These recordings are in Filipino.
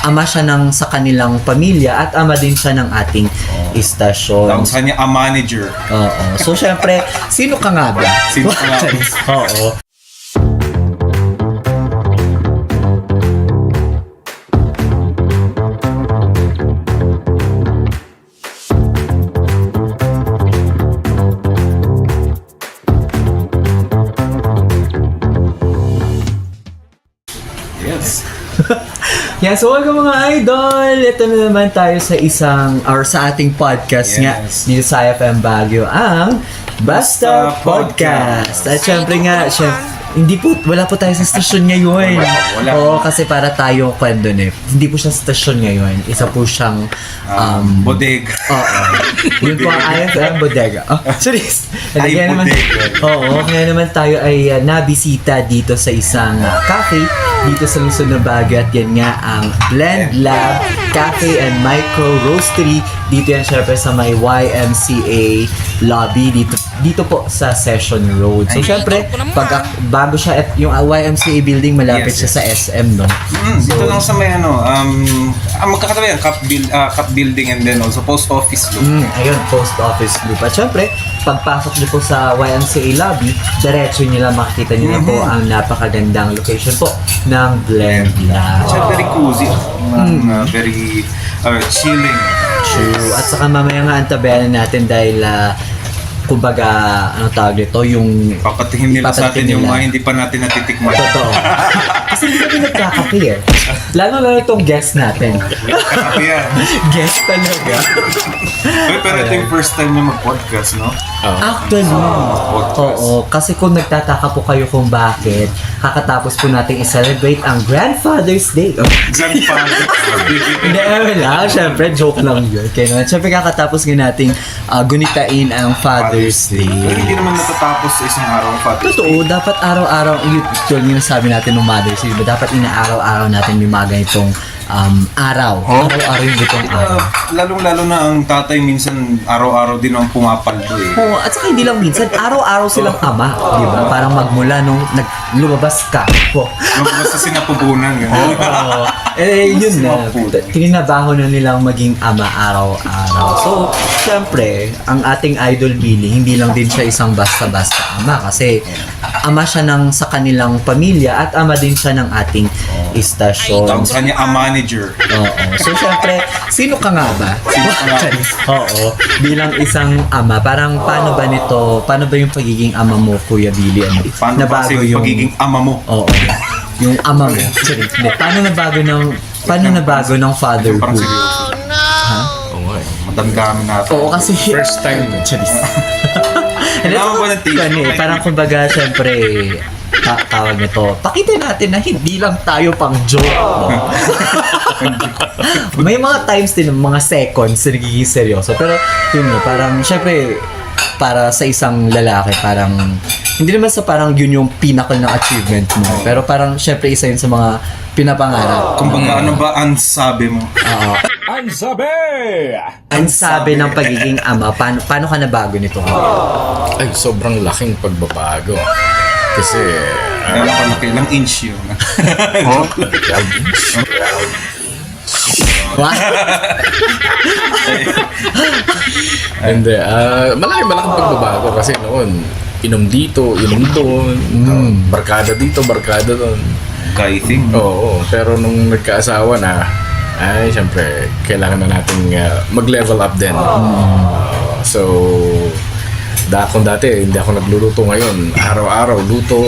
ama siya sa kanilang pamilya at ama din siya ng ating istasyon. Tawag sa kanya, a manager. Oo. So, syempre, sino ka nga ba? Sino ka nga ba? Oo. Yes. Yeah, so welcome mga idol! Ito na naman tayo sa sa ating podcast nga dito sa IFM Baguio, ang Basta Podcast. At syempre nga, wala po tayo sa stasyon ngayon. Wala. Oo, kasi para tayo hindi po siya stasyon ngayon. Isa po siyang bodega. Oo. Yun po ang IFM Bodega. Oh, serious. Ay, Kaya naman, kaya naman tayo ay nabisita dito sa isang cafe dito sa Luzon na Baguio, at yan nga ang Blend Lab Cafe and Micro Roastery. Dito yan syempre sa may YMCA lobby dito po sa Session Road. So syempre, bago siya at yung YMCA building, malapit siya sa SM, no? Dito lang sa may magkakatabi yan, Cup Building and then also Post Office Loop. Ayun, Post Office Loop. At syempre, pagpasok niyo po sa YMCA lobby, diretso niyo lang makikita niyo na po ang napakagandang location po ng Blend Lab. Siya very cozy. Very chilling. True. At saka mamaya nga antabayanan natin dahil kumbaga, ano tawag dito, yung Papatihin nila sa atin yung mga hindi pa natin natitikman. Totoo. Kasi hindi kami nagkakape eh. Lalo itong guest natin. Kakapi yan. Guest talaga. Pero ito yung first time niya mag-podcast, no? Actually, oo. Kasi kung nagtataka po kayo kung bakit, kakatapos po natin i-celebrate ang Grandfather's Day. Grandfather. Hindi, wala. Siyempre, joke lang yun. Kaya naman, siyempre kakatapos nga nating gunitain ang Father's Day. Pero hindi naman natatapos sa isang araw ang Father's Day. Totoo, dapat araw-araw, yun sabi natin ng Mother's Day, dapat inaaraw-araw natin yung mga ganitong araw. Araw-araw yung ganitong araw. Lalong-lalo na ang tatay minsan araw-araw din ang pumapaldo eh. Oo, at saka hindi lang minsan, araw-araw silang ama, di ba? Parang magmula nung lumabas ka po. Basta sinapubunan, gano'n. Yun na. Tininabaho na nilang maging ama araw-araw. So, syempre, ang ating idol Billy, hindi lang din siya isang basta-basta ama kasi ama siya sa kanilang pamilya at ama din siya ng ating istasyon. Tawag sa kanya, a manager. Oo. So, syempre, sino ka nga ba? Oo. Bilang isang ama, parang paano ba yung pagiging ama mo, Kuya Billy? Paano ba kasi yung pagiging ama mo? Oo. Yung ama mo. Sorry. Paano nabago ng fatherhood? Parang seryoso. Ha? Oo nga eh. Madamdamin natin. Oo, kasi First time. Charis. Kailangan ba ng taste? Parang kumbaga, syempre, tawag nito, pakita natin na hindi lang tayo pang joke. No? May mga times din, mga seconds na nagiging seryoso. Pero, yun nga, parang, syempre, para sa isang lalaki, parang, hindi naman sa parang yun yung pinnacle ng achievement mo. Pero parang, syempre, isa yun sa mga pinapangarap. Kumbaga, ano ba ang sabi mo? Ang sabi ng pagiging ama, paano ka nabago nito? Ay, sobrang laking pagbabago. Kasi, Ilang inch yun. 12 inch. What? Hindi, malaking pagbabago kasi noon, inom dito, inom doon, barkada dito, barkada doon. Guiding. Oo, pero nung nagkaasawa na, ay, syempre, kailangan na nating mag-level up din. So, kung dati, hindi ako nagluluto ngayon. Araw-araw, luto.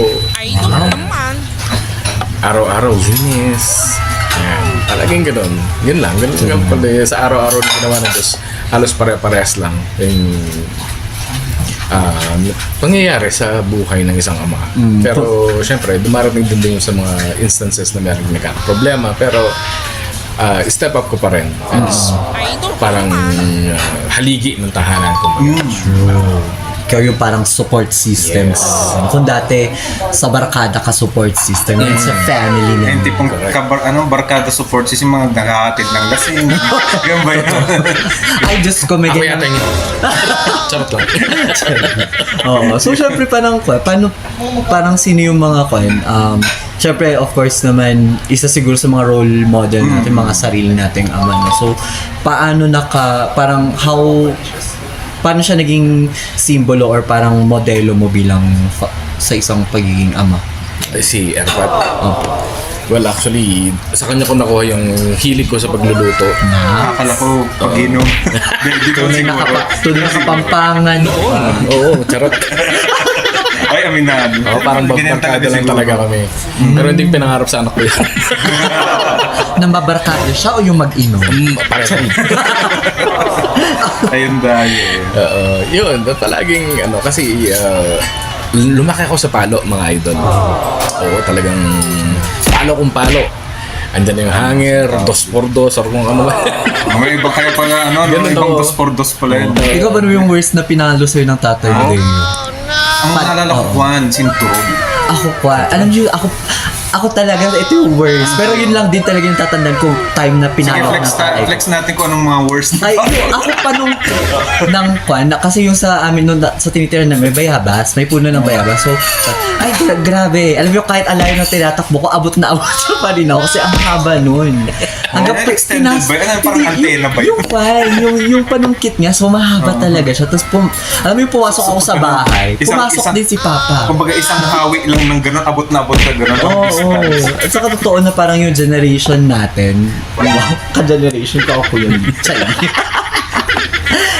Araw-araw, linis. Yan. Talagang ganun. Yun lang. Ganun lang pala sa araw-araw na ginawa ng Diyos. Halos pare-parehas lang. Yung pangyayari sa buhay ng isang ama. Pero, syempre, dumarating din sa mga instances na meron nagkakaproblema. Pero, step up ko pa rin. Parang haligi ng tahanan ko. ikaw yung parang support systems. Kung dati sa barkada ka support system, ngayon sa family na. Yung tipong barkada support yung mga nakahatid ng lasing. Ganun ba yun? Ay, Diyos ko, may Ako ganyan. yata yung... Charot lang. Oo. So, syempre, parang sino yung mga syempre, of course naman, isa siguro sa mga role model natin, mga sarili nating ama. No? So, paano paano siya naging simbolo or parang modelo mo bilang sa isang pagiging ama? Si Erpat. Well, actually, sa kanya ko nakuha yung hilig ko sa pagluluto. Akala ko pag-inom. Dito siguro. Tunay na kapampangan. Oo, charot. Ay, aminado. Oo, parang barkada lang talaga kami. Pero hindi ko pinangarap sa anak ko yun. Nang babarkada siya o yung mag-inom? Pareho. Ayun dahil. Yun, palaging kasi lumaki ako sa palo, mga idol. Oo, talagang palo kung palo. Andyan na yung hanger, 2x2, or kung ano ba. May iba kayo pala, Ganun ibang ako. 2x2 pala yun. Ikaw ba yung worst na pinalo sa'yo ng tatay mo? Ang naalala ko, Juan, sinturog. Alam niyo, ako talaga, ito yung worst. Pero yun lang din talaga yung tatandaan ko time na Sige, pinalo ko ng tatay ko. flex natin kung anong mga worst. Ay, ako pa nung kasi yung sa amin nung sa tinitira namin, may bayabas, may puno ng bayabas. So, ay, grabe. Alam mo, kahit alayo na tinatakbo ko, abot siya pa rin ako kasi ang haba nun. Extended ba? Parang antena ba yun? Yung panungkit niya, so mahaba talaga siya. Tapos, alam mo yung pumasok ako sa bahay, pumasok din si Papa. Kumbaga isang hawi lang ng gano'n, abot na gano'n. Oo. At saka totoo na parang yung generation natin, wow, ka-generation ko ako yun.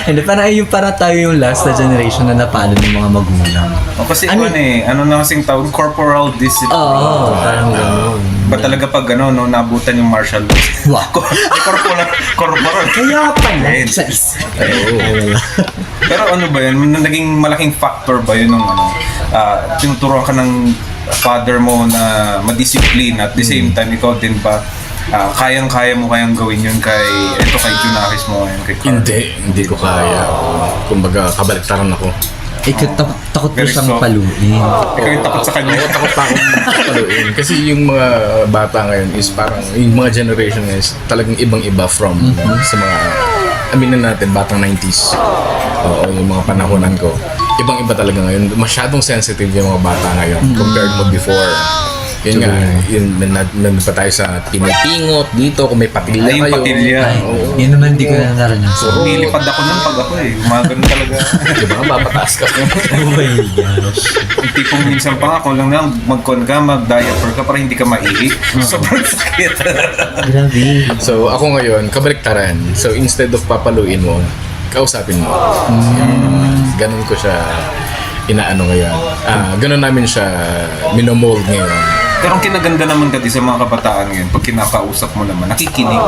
Hindi, parang tayo yung last na generation na napalo ng mga magulang. Kasi ano na kasing tawag, corporal discipline. Oo, parang gano'n. Ba talaga pag nabutan yung martial laws? Wow. Corporal. Kaya pala. Ayun. Wala. Pero ano ba yun? Naging malaking factor ba yun nung tinuturuan ka ng father mo na madisiplin at the same time ikaw din ba kayang-kaya mo kayang gawin yun kay Junakis mo ngayon, kay Carl? Hindi ko kaya. Kumbaga, kabaliktaran ako. Takot ko Very siyang soft. paluin. Ikaw yung takot sa kanya. Oo, takot pa akong paluin. Kasi yung mga bata ngayon is parang, yung mga generation is talagang ibang-iba from sa mga, aminin natin, batang 90s. Oo, yung mga panahonan ko. Ibang-iba talaga ngayon. Masyadong sensitive yung mga bata ngayon compared mo before. Yun nga, nandun pa tayo sa pinipingot dito, kung may patilya Ay, yung kayo. patilya. Oo. Yun naman hindi ko na naranasan. Nilipad ako nun pag ako Gumagano talaga. Diba, mapataas ka. Oh my gosh. Yung tipong minsan pa nga, kung lang mag-diaper ka para hindi ka maihi. Sobrang sakit. Grabe. So, ako ngayon, kabaliktaran. So, instead of papaluin mo, kausapin mo. Ganun ko siya inaano ngayon. Ganun namin siya minomold ngayon. Pero ang kinaganda naman kasi sa mga kabataan ngayon, pag kinakausap mo naman, nakikinig.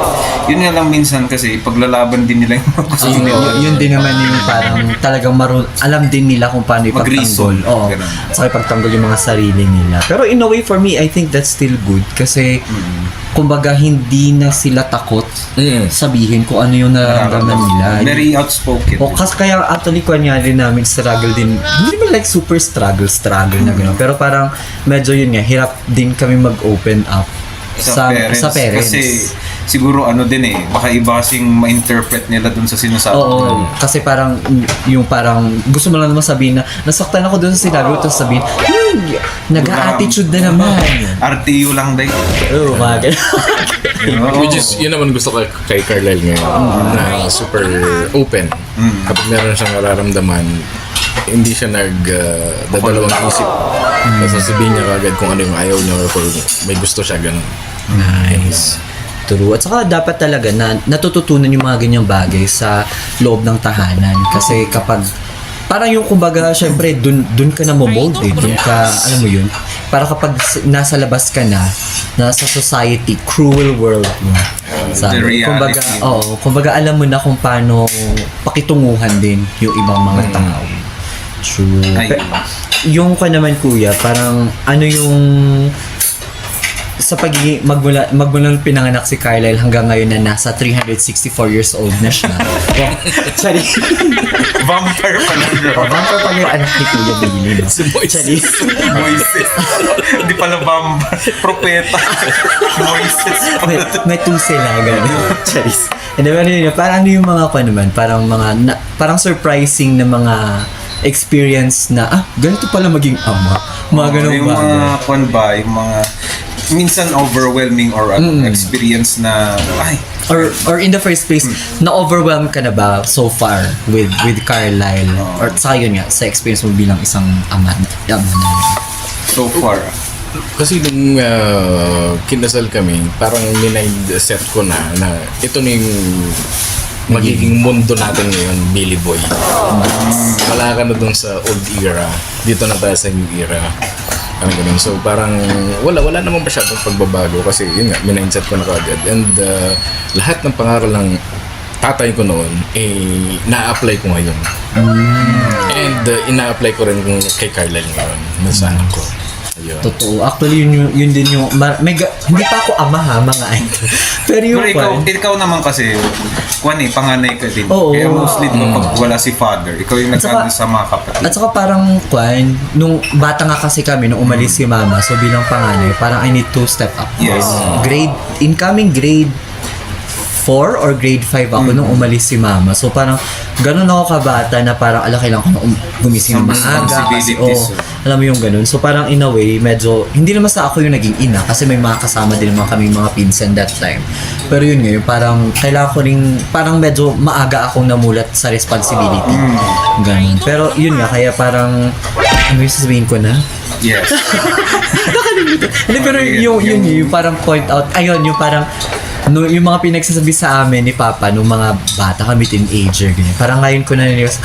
Yun nga lang minsan kasi, paglalaban din nila yung mga gusto nila. Yun din naman yung parang talagang alam din nila kung paano ipagtanggol. Mag-reason. Oo. Ganun. Saka ipagtanggol yung mga sarili nila. Pero in a way, for me, I think that's still good. Kasi, kumbaga, hindi na sila takot sabihin kung ano yung nararamdaman nila. Very outspoken. O kasi kaya actually kunyari namin struggle din, hindi naman like super struggle na gano'n. Pero parang medyo yun nga, hirap din kami mag-open up sa parents. Kasi siguro baka iba kasing ma-interpret nila dun sa sinasabi. Oo, kasi parang yung parang gusto mo lang naman sabihin na nasaktan ako dun sa sinabi ko, tapos sabihin, nag-a-attitude na naman. RTU lang dahil. Oo, mga ganun. Which is, yun naman gusto ko kay Carlyle ngayon. Na super open. Kapag meron siyang nararamdaman, hindi siya dadalawang isip. Tapos sasabihin niya kagad kung ano yung ayaw niya or kung may gusto siya, ganun. Nice. True. At saka dapat talaga na natututunan yung mga ganyang bagay sa loob ng tahanan. Kasi kapag parang yung kumbaga, syempre, dun ka na momold eh. Dun ka, alam mo yun. Para kapag nasa labas ka na, nasa society, cruel world mo. The reality. Kumbaga alam mo na kung paano pakitunguhan din yung ibang mga tao. True. Ay. Yung ka naman kuya, parang ano yung sa pagiging magmulang pinanganak si Carlisle hanggang ngayon na nasa 364 years old na siya. Wow. Sorry. Vampire pa lang, bro. Vampire pala yung anak ni Kuya Billy. No? Si Moises. Moises. Hindi pala vampire. Propeta. Moises. may two sila, gano'n. Charis. And then, parang ano yung mga naman, parang surprising na mga experience na, ganito pala maging ama. Mga ganun Yung ba? yung mga minsan overwhelming or experience na, Or in the first place, na-overwhelm ka na ba so far with Carlisle? Or sa yun nga, sa experience mo bilang isang ama na. so far. Kasi nung kinasal kami, parang minindset ko na ito na yung magiging mundo natin ngayon, Billy Boy. Wala ka na dun sa old era. Dito na tayo sa new era. Ano ganun. So parang wala naman masyadong pagbabago kasi yun nga, minindset ko na kaagad. And lahat ng pangaral ng tatay ko noon, na-apply ko ngayon. And ina-apply ko rin kay Carlisle ngayon, sa anak ko. Ayun. Totoo. Actually, yun din yung... hindi pa ako ama ha, mga idol. Pero yung Pero ikaw naman kasi, panganay ka din. Oo. Kaya mostly, pag wala si father, ikaw yung nag-ano sa mga kapatid. At saka parang, nung bata nga kasi kami, nung umalis si mama, so bilang panganay, parang I need to step up. Yes. Incoming grade 4 or grade 5 ako nung umalis si mama. So parang ganun ako kabata na parang kailangan ko na gumising ng maaga kasi alam mo yung ganun. So parang in a way medyo hindi naman sa ako yung naging ina kasi may mga kasama din naman kami mga pinsan that time. Pero yun ngayon parang kailangan ko ring parang medyo maaga akong namulat sa responsibility. Ganun. Pero yun nga kaya parang ano yung sasabihin ko na? Yes. Nakalimutan. Pero yung parang point out ayun yung parang yung mga pinagsasabi sa amin ni Papa nung mga bata kami, teenager, ganyan. Parang ngayon ko na naniwas,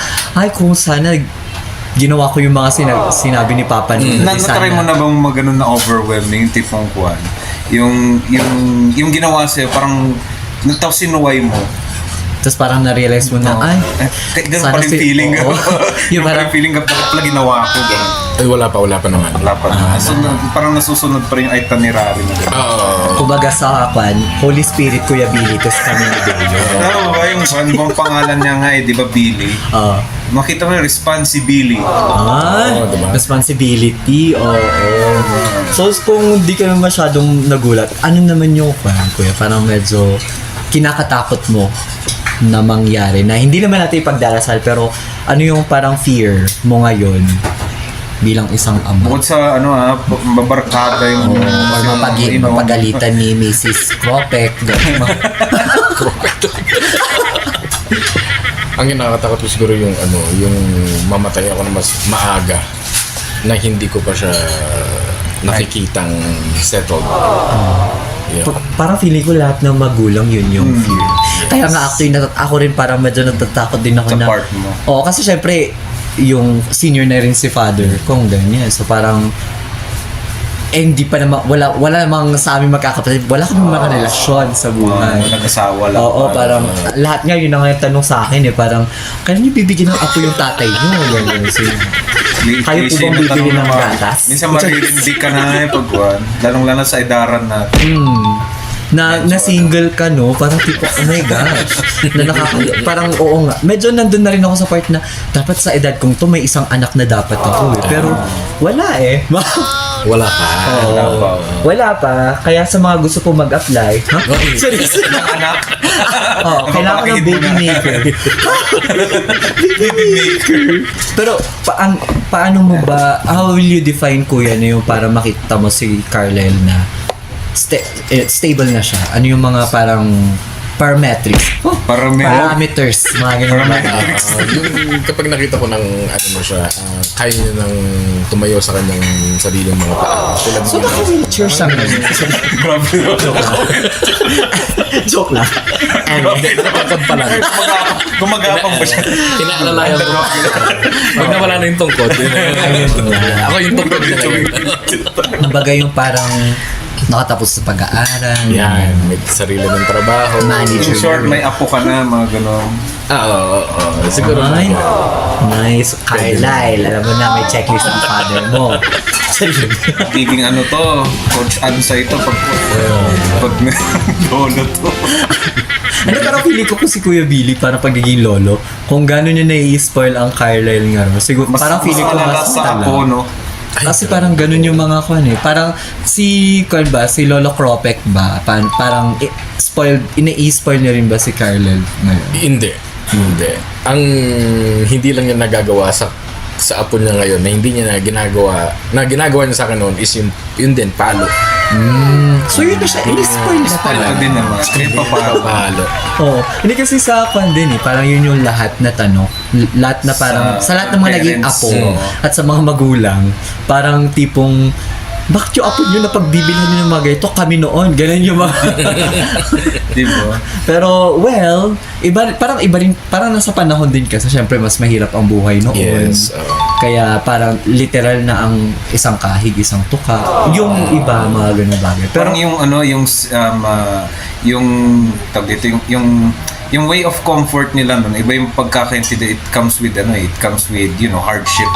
kung sana ginawa ko yung mga sinabi ni Papa nung Natry mo na bang magano na overwhelming yung tipong kuwan? Yung ginawa sa'yo, parang sinuway mo. Tapos parang na-realize mo na, ganun pala yung feeling. Yung parang feeling ka, bakit pala ginawa ko? Ay, wala pa naman. Wala pa naman. So, parang nasusunod pa rin yung itinerary mo. Kumbaga sa Holy Spirit, Kuya Billy, tapos kami ni Billy. Ano ba yung pangalan niya nga di ba Billy? Makita mo yung responsibility. Diba? Responsibility, So kung di ka naman masyadong nagulat, ano naman yung Kuya? Parang medyo kinakatakot mo na mangyari na hindi naman natin ipagdarasal pero ano yung parang fear mo ngayon bilang isang ama? Bukod sa babarkada yung mapagalitan ni Mrs. Kropek. Ang kinakatakot ko siguro yung yung mamatay ako na mas maaga na hindi ko pa siya nakikitang settled. Yeah. Parang feeling ko lahat ng magulang yun yung fear. Kaya nga actually ako rin parang medyo natatakot din ako sa na part mo. kasi syempre yung senior na rin si father kung ganyan. So parang hindi pa naman wala namang sa amin magkakapatid. Wala kami mga relasyon sa buhay. Nag-asawa lang. Parang lahat nga yun ang tanong sa akin parang kailan niyo bibigyan ng apo yung tatay niyo? Ganyan. So, kayo po bang bibili ng gatas? Minsan maririndig ka na pagkuhan. Lalong-lalo sa edaran natin. Na single ka parang tipo oh my gosh parang oo nga medyo nandun na rin ako sa part na dapat sa edad kong to may isang anak na dapat ako pero wala Wala pa. Wala pa kaya sa mga gusto po mag-apply Seryoso? Anak? kailangan ko ng baby maker. Baby maker. Pero paano mo ba how will you define kuya na yung para makita mo si Carlisle na stable na siya? Ano yung mga parang parametrics? Parameters. Mga ganun. Kapag nakita ko ng siya, kaya niya nang tumayo sa kanyang sariling mga paa. So naka-wheelchair siya ngayon. Joke lang. Nakakad pa lang. Gumagapang ba siya? Inaalalayan ko. Pag nawala na yung tungkod. Ako yung tungkod na ngayon. Kumbaga yung parang nakatapos sa pag-aaral. Yan, may sarili ng trabaho. Manager. In short, may apo ka na, mga ganon. Oo. Siguro Ay, na. nice. Carlisle, alam mo na may checklist ang father mo. Giging ano to, Coach Ansay to, pag lolo to. Ano parang feeling ko si Kuya Billy parang pagiging lolo, kung gano'n niya nai-spoil ang Carlisle nga ro. Siguro, parang feeling ko malala mas sa tala. apo, no? Kasi parang ganun yung mga kwan eh. Parang si Lolo Cropek ba? Parang ina-spoil niya rin ba si Carlisle ngayon? Hindi. Ang hindi lang niya nagagawa sa apo niya ngayon na hindi niya na ginagawa niya sa akin noon is yun din, palo. So yun na siya, in-spoil na Spoil pala. ka din naman. Kahit pa paano. Palo. Oo. Hindi kasi sa kwan din eh, parang yun yung lahat na tanong. Lahat na parang, sa lahat ng mga naging parents, apo oo. at sa mga magulang, parang tipong, bakit yung apo nyo na pagbibilhan nyo ng mga ganito, kami noon, ganun yung mga... Di ba? Pero, well, parang iba rin, parang nasa panahon din kasi syempre mas mahirap ang buhay noon. Yes. Kaya parang literal na ang isang kahig, isang tuka. Yung iba, mga ganun bagay. Pero, Parang yung ano, yung tawag dito, yung way of comfort nila nun, iba yung pagkakaintindi, it comes with hardship.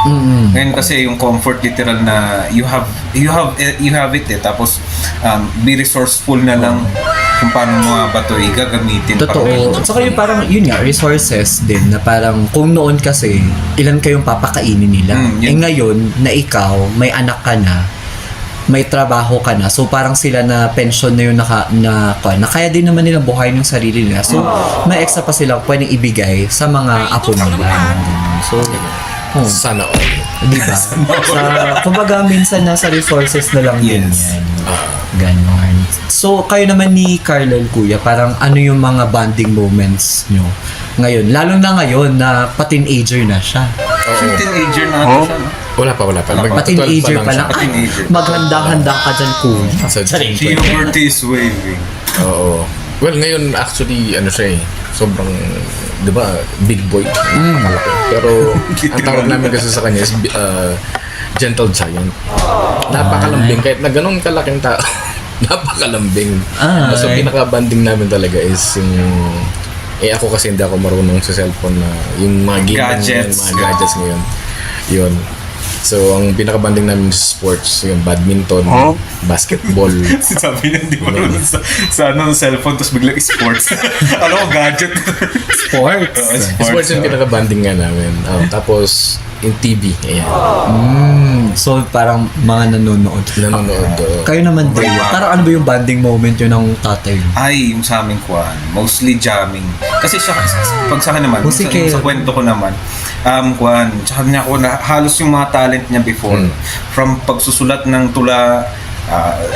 Ngayon kasi yung comfort literal na you have it eh, tapos be resourceful na lang kung paano mo ba ito gagamitin. totoo. At saka yung parang, yun nga, resources din na parang kung noon kasi, ilan kayong papakainin nila. Yun. Ngayon, na ikaw, may anak ka na, may trabaho ka na. So parang sila na pension na yung na kaya din naman nilang buhayin yung sarili nila. So may extra pa silang pwedeng ibigay sa mga apo nila. So, Sana all. di ba? Kumbaga minsan nasa resources na lang din Yes. yan. Ganon. So kayo naman ni Carlisle, kuya, parang ano yung mga bonding moments nyo ngayon? Lalo na ngayon na pa-teenager na siya. Yung teenager na ito siya, no? Wala pa. Pa-teenager pa lang. Ay, Teenager. maghanda-handa ka dyan, kuya. Sa Puberty is waving. Oo. Well, ngayon actually, ano siya eh, sobrang, di ba, big boy. Malaki. Pero, ang tawag namin kasi sa kanya is gentle giant. Napakalambing. Kahit na ganun kalaking tao, napakalambing. So, pinaka-banding namin talaga is yung, ako kasi hindi ako marunong sa cellphone na yung mga game Gadgets. Yung mga gadgets ngayon. Yun. So, ang pinaka-banding namin is sports, yung badminton, basketball. Sabi niya, di ba sa cellphone, tapos biglang sports. Ano ko, gadget. Sports. Sports yung pinaka-banding nga namin. Tapos, yung TV. Ayan. So parang mga nanonood. Kayo naman din. Parang ano ba yung bonding moment yun ng tatay mo? Ay, yung sa aming kuhan, mostly jamming. Kasi siya, pag sa akin naman, sa kwento ko naman, kuhan, tsaka niya ako na halos yung mga talent niya before, from pagsusulat ng tula,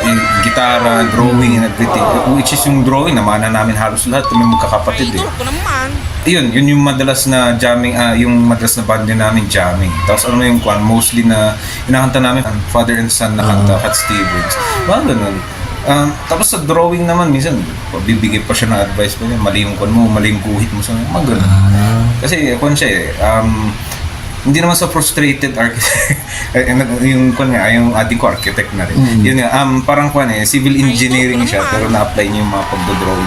yung gitara, drawing, and everything, which is yung drawing, namana namin halos lahat, kami magkakapatid eh. Yun yung madalas na jamming, yung madalas na band din namin jamming. Tapos ano yung kuhan, mostly na inakanta namin, father and son na kanta, Cat Stevens. Mga ganun. Tapos sa drawing naman, minsan, bibigay pa siya ng advice pa niya, mali yung kuhan mo, mali yung guhit mo. So, mga ganun. Kasi kuhan siya eh, hindi naman sa frustrated architect. Yung kuhan nga, yung ating ko architect na rin. Yun nga, parang kuhan eh, civil engineering siya, pero na-apply niya yung mga pagdodrawing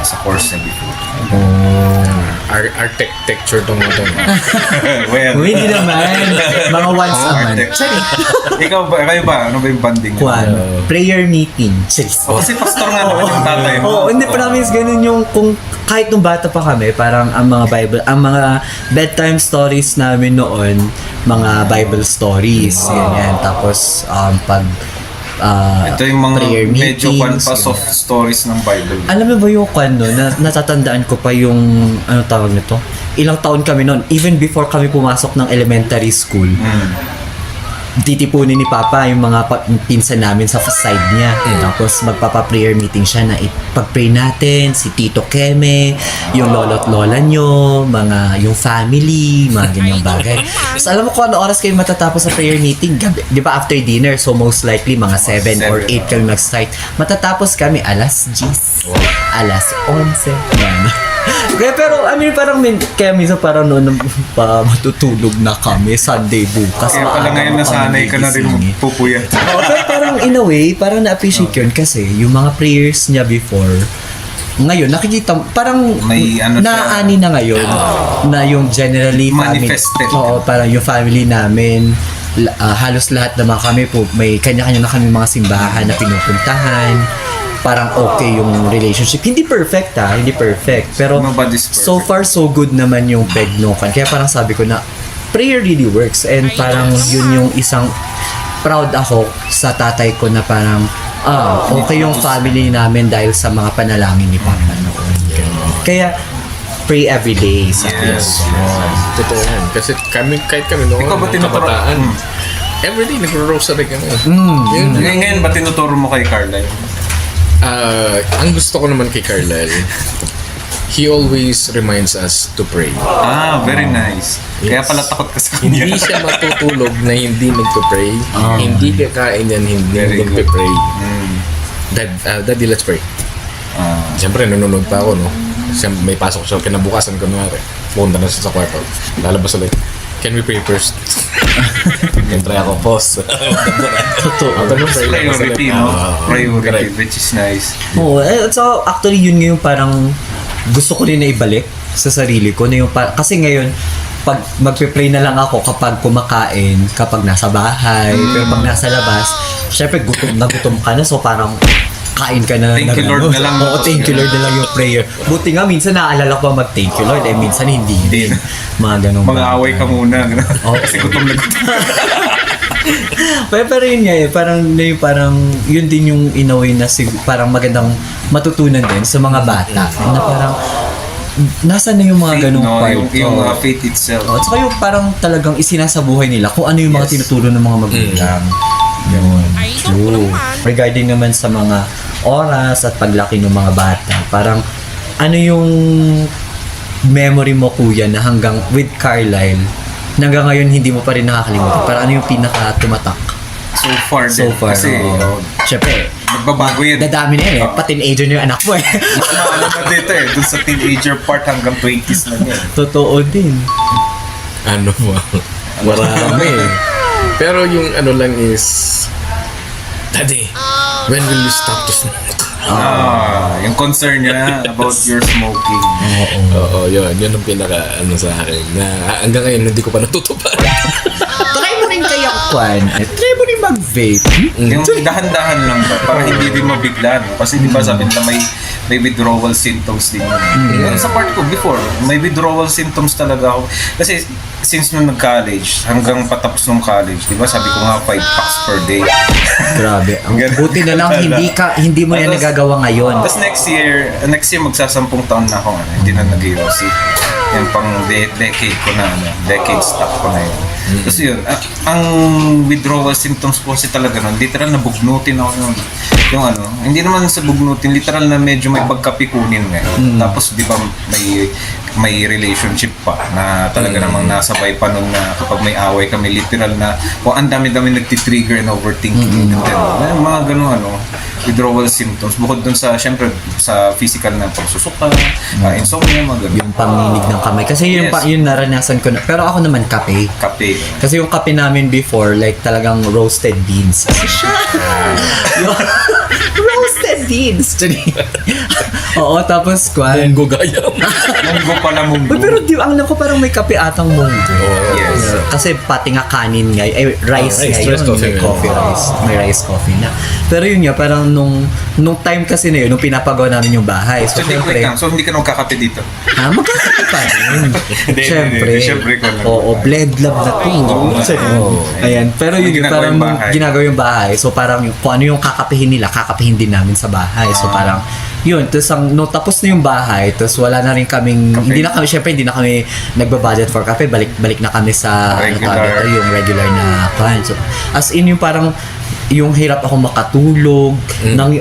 sa course niya before. Architecture tong ito. Well, Hindi naman. Mga once a month. Sorry. Kayo ba? Ano ba yung banding niyo? Kwan. Prayer meeting. Kasi pastor nga naman yung tatay mo. Oo, hindi promise ganun yung kung kahit nung bata pa kami, parang ang mga Bible, ang mga bedtime stories namin noon, mga Bible stories, ganyan. Tapos pag Ito yung mga prayer medyo meetings, pa soft stories ng Bible. alam mo ba yung no, na natatandaan ko pa yung ano tawag nito? Ilang taon kami noon, even before kami pumasok ng elementary school. Titipunin ni Papa yung mga pinsan namin sa side niya. Tapos magpapa-prayer meeting siya na ipag-pray natin, si Tito Keme, yung lolo't lola nyo, yung family, mga ganyang bagay. Tapos alam mo kung ano oras kayo matatapos sa prayer meeting? Gabi, di ba after dinner? So most likely mga 7 or 8 kami mag-start. Matatapos kami alas 10, alas 11. Kaya pero parang kaya minsan parang noon pa matutulog na kami Sunday bukas. Kaya pala ngayon nasanay ka na rin magpupuyat. Pero parang parang in a way, parang na-appreciate yun kasi yung mga prayers niya before, ngayon, nakikita, parang May ano siya. naaani na ngayon na yung generally Manifested. Oo, parang yung family namin, halos lahat naman kami po, may kanya-kanya na kami mga simbahan na pinupuntahan. Parang okay yung relationship. Hindi perfect hindi perfect. Pero Nobody's perfect. so far so good naman yung pegnokan. Kaya parang sabi ko na prayer really works and parang yun yung isang proud ako sa tatay ko na parang okay yung family namin dahil sa mga panalangin ni Papa noon. Kaya pray every day sa Yes. Totoo yan. Kasi kahit kami noon, Ikaw ba tinuturo? kabataan, everyday nagro-rosary kami. Ngayon ba tinuturo mo kay Carla yun? Ang gusto ko naman kay Carlyle, he always reminds us to pray. Very nice. Kaya Yes. pala takot ka sa kanya. Hindi siya matutulog na hindi nagpe-pray. Hindi kakain yan, hindi Very good. nagpe-pray. Daddy, let's pray. Siyempre, nanonood pa ako, no? May pasok siya, kinabukasan ko naman. Punta na siya sa kwarto. Lalabas ulit. Can we pray first? Can try ako, pause. Totoo. Priority, no? Priority, Correct. which is nice. Oo, so actually yun ngayon parang gusto ko rin na ibalik sa sarili ko na yung kasi ngayon pag magpe-pray na lang ako kapag kumakain, kapag nasa bahay, pero pag nasa labas, syempre gutom ka na so parang kain ka na Thank you, Lord, na lang. Oo, thank you Lord na lang yung prayer. Buti nga minsan naaalala ko pa mag-thank you Lord minsan hindi din. Mga ganun. Mag-aaway ka muna. Oo. Kasi gutom na gutom. Pero yun nga parang yun din yung in a way na parang magandang matutunan din sa mga bata na parang nasaan na yung mga ganung part. Yung faith itself. At saka yung parang talagang isinasabuhay nila kung ano yung mga tinuturo ng mga magulang. Yun. True. Regarding naman sa mga oras at paglaki ng mga bata, parang ano yung memory mo kuya na hanggang with Carlisle hanggang ngayon hindi mo pa rin nakakalimutan? Parang ano yung pinaka tumatak So far so din. far? Kasi Siyempre, magbabago yan. dadami na yun eh. Pa-teenager na yung anak mo eh. Maalam na dito eh. Dun sa teenager part hanggang 20s na yan. Totoo din. Ano ba? Marami. Pero yung ano lang is, Daddy, when will you stop to smoke? Yung concern niya about your smoking. Oo, yun ang pinaka ano sa akin na hanggang ngayon hindi ko pa natutupad. Try mo rin kaya Kwan. Try mo rin mag-vape. Yung dahan-dahan lang ba? Para hindi din mabigla. No? Kasi di ba sabi nila may withdrawal symptoms din yun. Yung sa part ko before, may withdrawal symptoms talaga ako. Kasi since nung nag-college, hanggang patapos ng college, di ba sabi ko nga 5 packs per day. Grabe. Ang Ganun. buti na lang hindi mo yan Tapos- nagagawa ngayon. Tapos next year magsasampung taon na ako, hindi na nag-iossi. Yan pang decade ko na, decade stop ko na yun. Tapos yun, ang withdrawal symptoms po kasi talaga nun, literal na bugnutin ako nun. Yung hindi naman sa bugnutin, literal na medyo may pagkapikunin ngayon. Tapos di ba may relationship pa na talaga namang nasabay pa nun na kapag may away kami, literal na ang dami-dami nagtitrigger and overthinking. And then, mga ganun withdrawal symptoms. Bukod dun sa, syempre, sa physical na pagsusuka, insomnia, mga ganun. Yung panginig ng kamay. Kasi yun, Yes. yun naranasan ko na. Pero ako naman kape. Kape. Kasi yung kape namin before, like talagang roasted beans. Yung roasted beans. Oo, tapos Kwan. Munggo gaya. Munggo pala munggo. Uy, pero di, ang alam ko parang may kape atang munggo. Yes. Kasi pati nga kanin nga, rice nga rice yun, coffee may nga. coffee rice, may rice coffee na. Pero yun nga, parang nung time kasi na yun, nung pinapagawa namin yung bahay. So, So, syempre, hindi ka nagkakape dito. magkakape pa rin. Syempre. hindi. Syempre ko lang. Oo, blend lab na to. Ayan, pero yun, Ginagawa parang yung nung bahay. ginagawa yung bahay, so parang kung ano yung kakapihin nila, kakapihin din namin sa bahay. So parang, yun, tapos nung tapos na yung bahay, tapos wala na rin kaming, Kape. hindi na kami nagbabudget for kape, balik na kami sa Regular. yung regular na pan. So, as in yung parang yung hirap ako makatulog,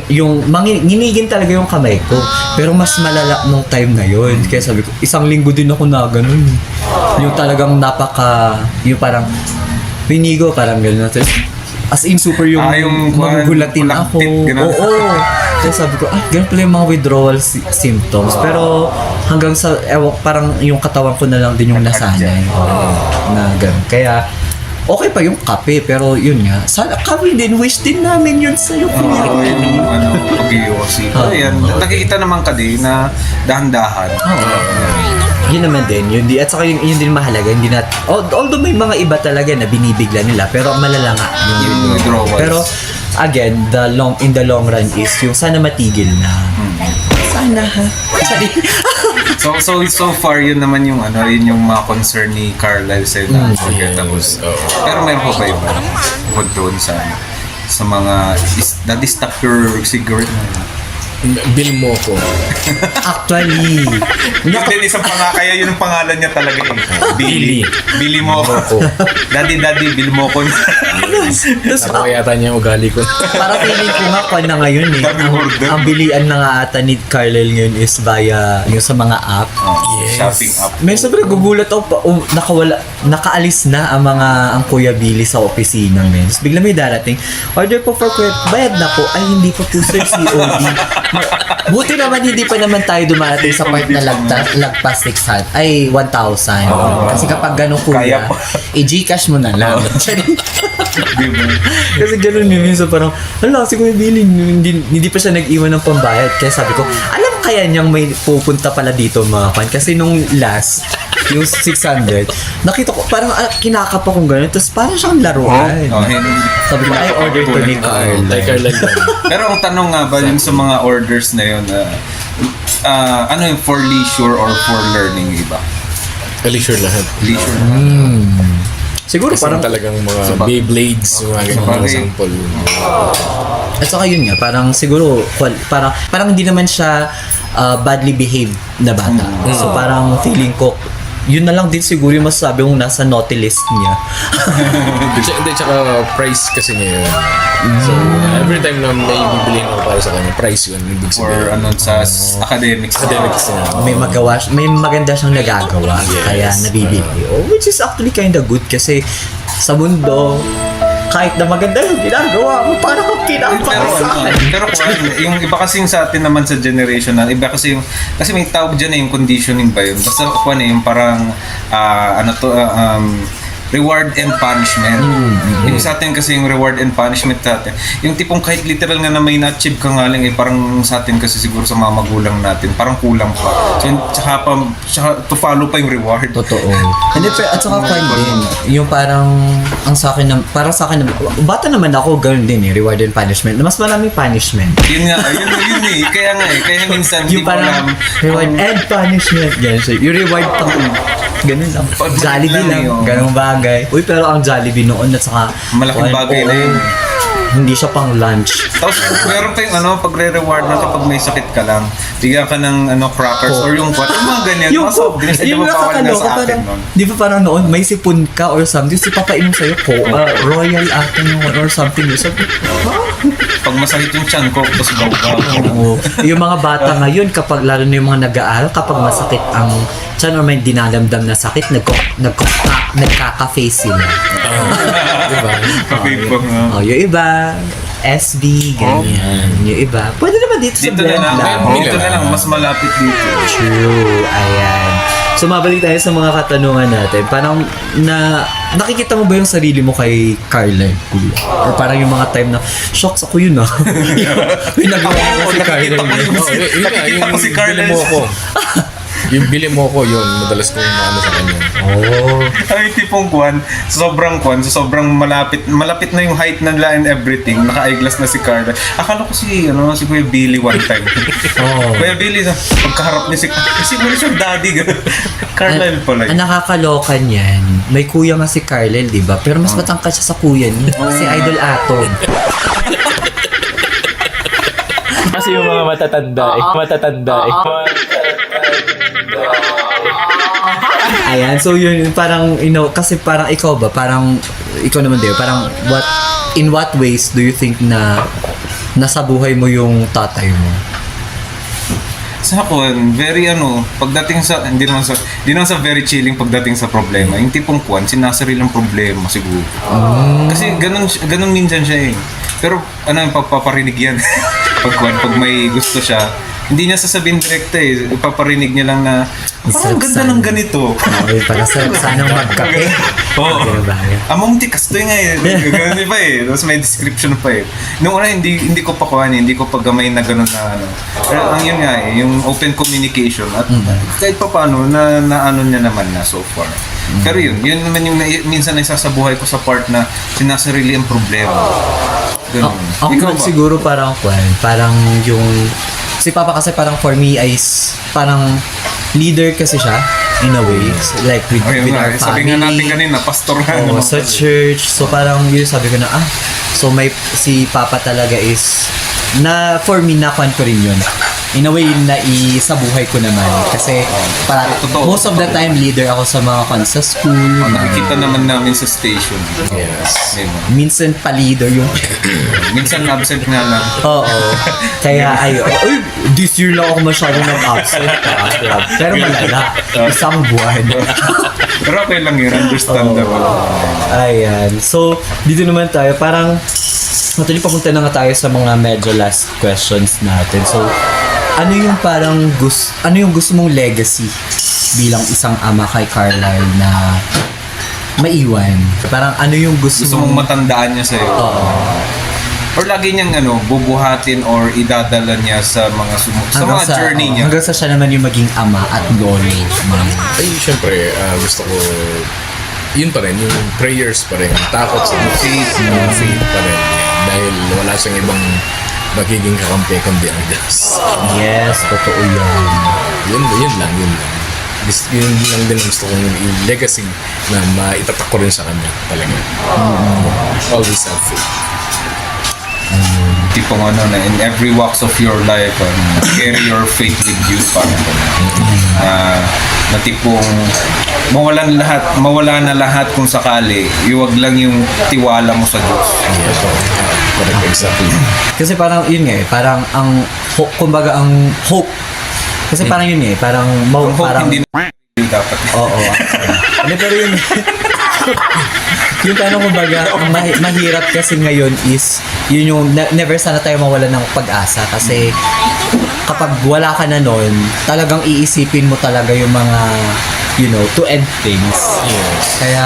yung nginigin talaga yung kamay ko. Pero mas malala nung time na yun. Kaya sabi ko, isang linggo din ako na ganun. Yung talagang yung parang pinigo, parang gano'n. Tapos, as in super yung magugulatin ako. kulaktit, ganun. Oo. Kaya sabi ko, ganun pala yung mga withdrawal symptoms. Pero hanggang sa, parang yung katawan ko na lang din yung nasanay. Na ganun. Kaya, okay pa yung kape, pero yun nga, sana kami din, wish din namin yun sa'yo, kuya. Yung pag-iossi. Ayan, nakikita naman ka din na dahan-dahan. Yun naman din, yun di, at saka yun din mahalaga, hindi na, although may mga iba talaga na binibigla nila, pero malala nga Yung withdrawals. Pero again, in the long run is yung sana matigil na. Sana ha. Sorry. So far yun naman yung yun yung mga concern ni Carlisle sa'yo na unforgettable. Pero meron pa ba iba? Bukod doon sa mga daddy stop your cigarette na yun. Bill mo ko. Actually, Yun din isang kaya yun ang pangalan niya talaga eh. Billy. Billy mo ko. Daddy, Bill mo ko. tapos Ako yata niya yung ugali ko. para feeling ko nga kwan na ngayon eh. Dami order. Ang bilian na nga ata ni Carlisle ngayon is via yung sa mga app. Yes. Shopping app. May sobrang gugulat ako pa, nakaalis na ang Kuya Billy sa opisina ngayon. Tapos bigla may darating, order po for Kuya, bayad na po. Ay, hindi pa po sir, COD. Buti naman hindi pa naman tayo dumarating sa part na lagpas 600, ay 1,000. Kasi kapag ganun Kaya kuya, pa. i-Gcash mo na lang. Diba? Kasi ganun yun, minsan parang, hala, si Kuya Billy, hindi pa siya nag-iwan ng pambayad. Kaya sabi ko, alam kaya niyang may pupunta pala dito mga kan. Kasi nung last, yung 600, nakita ko, parang kinakapa kong ganun. Tapos parang siyang laruan. Sabi ko, ay, order to ni Carl. Tay Carlisle lang. Pero ang tanong nga ba yun sa mga orders na yun, ano yung for leisure or for learning iba? Leisure lahat. Leisure. Siguro Kasi parang, talagang mga Beyblades, mga ganyan Sabagay. sample. at saka yun nga, parang siguro, parang hindi naman siya badly behaved na bata. So parang feeling ko, yun na lang din siguro yung masasabi kong nasa naughty list niya. Hindi, tsaka price kasi niya yun. So, every time na may bibilihin ako para sa kanya, price yun. Ibig Or sabihin. sa academics. Academics niya. May maganda siyang nagagawa, kaya nabibili. Which is actually kind of good kasi sa mundo, kahit na maganda yung ginagawa mo, parang kung kinapakasahan. Pero yung iba kasing sa atin naman sa generation na, iba kasi yung, kasi may tawag dyan yung conditioning ba yun? Basta yung parang, reward and punishment. Yung sa atin kasi yung reward and punishment sa atin. Yung tipong kahit literal nga na may na-achieve ka nga lang parang sa atin kasi siguro sa mga magulang natin, parang kulang pa. So, tsaka to follow pa yung reward. Totoo. Hindi, at saka fine din. Yung parang, para sa akin, bata naman ako, ganoon din reward and punishment. Mas maraming punishment. Yun nga, yun eh. Kaya minsan, Yung parang reward and punishment. Ganun siya. Yung reward pang, ganun lang. Jollibee lang lang. yun. Ganung bagay. Uy, pero ang Jollibee noon at saka, Malaking bagay na yun. Hindi siya pang lunch. Tapos meron pa yung pagre-reward na kapag may sakit ka lang, bigyan ka ng crackers or yung what, yung mga ganyan, mga soft drinks, di ba bawal na sa atin nun? Di ba parang noon, may sipon ka or something, si papainom sa'yo ko, royal ata yung or something. Sabi, Pag masakit yung tiyan ko, tapos gaw-gaw. oo. Yung mga bata ngayon, kapag lalo na yung mga nag-aaral, kapag masakit ang tiyan or may dinalamdam na sakit, nagkaka-face sila. Diba? Kapag nga. Oh, yung iba, SB, ganyan. Yung iba, pwede naman dito sa Dito na blend lang, lang. dito na lang, mas malapit dito. True, ayan. So mabalik tayo sa mga katanungan natin. Parang nakikita mo ba yung sarili mo kay Carlisle, kuya? Or parang yung mga time na, shocks ako yun ah. Pinagawa ko si Carlisle. Nakikita ko si Carlisle. Bili mo ako. Yung bili mo ko yun, madalas kong ano sa kanya. Oh. Ay, tipong sobrang malapit na yung height nila and everything. Naka-eyeglass na si Carla. Akala ko si Kuya Billy one time. Oh. Kuya Billy, pagkaharap niya siguro siya daddy. Carlisle pala Ang yun. nakakaloka niyan, may kuya nga si Carlisle, di ba? Pero mas matangkad siya sa kuya niya. Si Idol Atom. Kasi yung mga matatanda Ayan, so yun, parang, kasi parang ikaw ba, parang, ikaw naman din, parang, in what ways do you think na nasa buhay mo yung tatay mo? Sa akin, very pagdating sa, hindi naman sa very chilling pagdating sa problema. Yung tipong sinasarili ang problema siguro. Kasi ganun minsan siya eh. Pero yung papaparinig yan. pag may gusto siya, hindi niya sasabihin direkta eh. Ipaparinig niya lang na, parang Sarap ganda sana." ng ganito. Okay, para sanang magkape. Oo. Diba? Among tikas to nga eh. Ganun pa eh. Tapos may description pa eh. Noong una, hindi ko pa kuha hindi ko pa gamay na gano'n na ano. Pero ang yun nga eh, yung open communication at kahit pa paano, na ano niya naman na so far. Pero yun naman yung minsan naisasabuhay ko sa part na sinasarili ang problema. Ganun. Ako naman siguro parang yung si Papa kasi parang for me ay parang leader kasi siya in a way. So, like with Ayun nga, our sabi nga natin family. kanina, pastor nga Oo, naman. sa church. So parang yun sabi ko na so may si Papa talaga is na for me nakuan ko rin yun. In a way na isabuhay ko naman kasi para Totoo. most of the time leader ako sa mga sa school. Nakikita naman namin sa station. Yes. Diba? Minsan pa leader yung Minsan absent nga lang. Oo. Kaya this year lang ako masyado nag-absent. Pero malala. Isang buwan. Pero okay lang yun, understandable. Ayan. So, dito naman tayo. Parang, actually, papunta na nga tayo sa mga medyo last questions natin. So, ano yung gusto mong legacy bilang isang ama kay Carlisle na maiwan? Parang ano yung gusto Gusto mong matandaan niya sa'yo. Or lagi niyang bubuhatin or idadala niya sa mga mga journey niya. Hanggang sa siya naman yung maging ama at lolo. Ay, syempre, gusto ko, yun pa rin, yung prayers pa rin, takot sa faith pa rin. Dahil wala siyang ibang magiging kakampi kundi ang Diyos. Yes, totoo yan. Yun lang. Yun lang din ang gusto kong yung legacy na maitatak ko rin sa kanya talaga. Always have faith. Tipong na in every walks of your life, carry your faith with you. Parang na tipong mawala na lahat kung sakali, iwag lang yung tiwala mo sa Diyos. Yes, correct, exactly. Kasi parang yun nga parang ang kumbaga ang hope. Kasi parang yun nga parang Kung hope parang hindi na dapat. oo. Pero yun yung tanong kumbaga ang mahirap kasi ngayon is yun yung never sana tayo mawala ng pag-asa kasi kapag wala ka na nun talagang iisipin mo talaga yung mga to end things. Yes. Kaya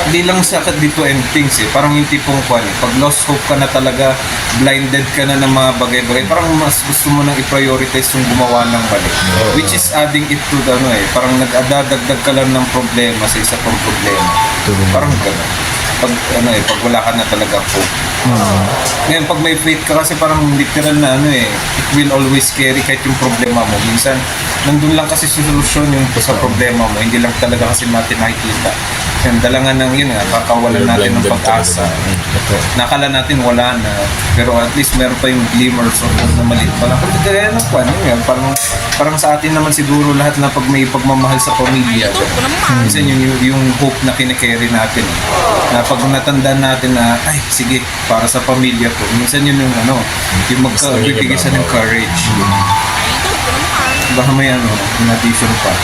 Hindi lang sa dito and things eh. Parang yung tipong pag lost hope ka na talaga, blinded ka na ng mga bagay-bagay, parang mas gusto mo nang i-prioritize yung gumawa ng mali. Which is adding it to the parang nag-adadagdag ka lang ng problema sa isa pang problema. Parang gano'n. Pag wala ka na talaga hope. Ngayon, pag may faith ka kasi parang literal na it will always carry kahit yung problema mo. Minsan, nandun lang kasi solusyon yung sa problema mo. Hindi lang talaga kasi natin nakikita. Yan, dalangan ng kakawalan natin ng pag-asa. Nakala natin wala na, pero at least meron pa yung glimmers of hope na maliit pa lang. Kasi kaya parang sa atin naman siguro lahat na pag may pagmamahal sa pamilya. Minsan yung hope na kinikerry natin. Na pag natandaan natin na, ay, sige, para sa pamilya ko. Minsan yun yung magbibigay sa ng courage. Baka may in addition pa.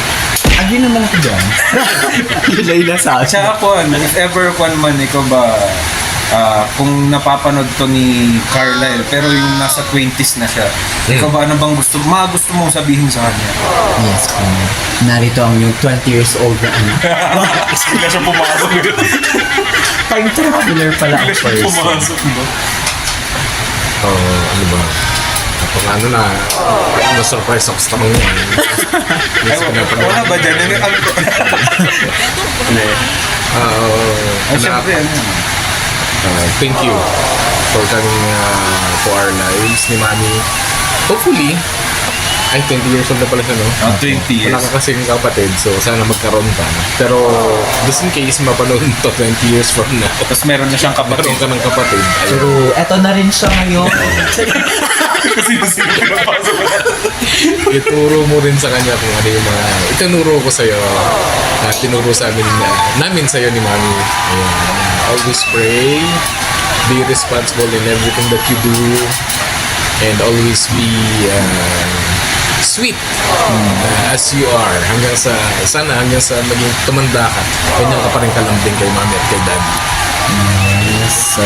agree naman ako dyan. Yun lang sa akin. Tsaka if ever man, ikaw ba, kung napapanood to ni Carlisle, pero yung nasa 20s na siya, ikaw ba ano bang gusto mong sabihin sa kanya? Yes, narito ang yung 20 years old na anak. Bigla siya pumasok. Time traveler pala ang person. Ano ba? Kapag na-surprise ako sa tanong niya. Wala ba dyan? Siyempre, Thank you for coming to our lives ni Mami. Hopefully, ay 20 years old na pala siya, no? 20 years. Wala ka kasing kapatid, so sana magkaroon ka. Pero just in case mapanood to 20 years from now, Tapos meron na siyang kapatid. magkaroon ka ng kapatid. Pero eto na rin siya ngayon. Kasi napasok ko. Ituro mo rin sa kanya kung ano yung mga itinuro ko sa'yo na tinuro sa amin namin sa'yo ni Mami. Ayan. Always pray, be responsible in everything that you do, and always be sweet as you are hanggang sa maging tumanda ka, ganyan ka pa rin kalambing kay Mami at kay Daddy. Yes,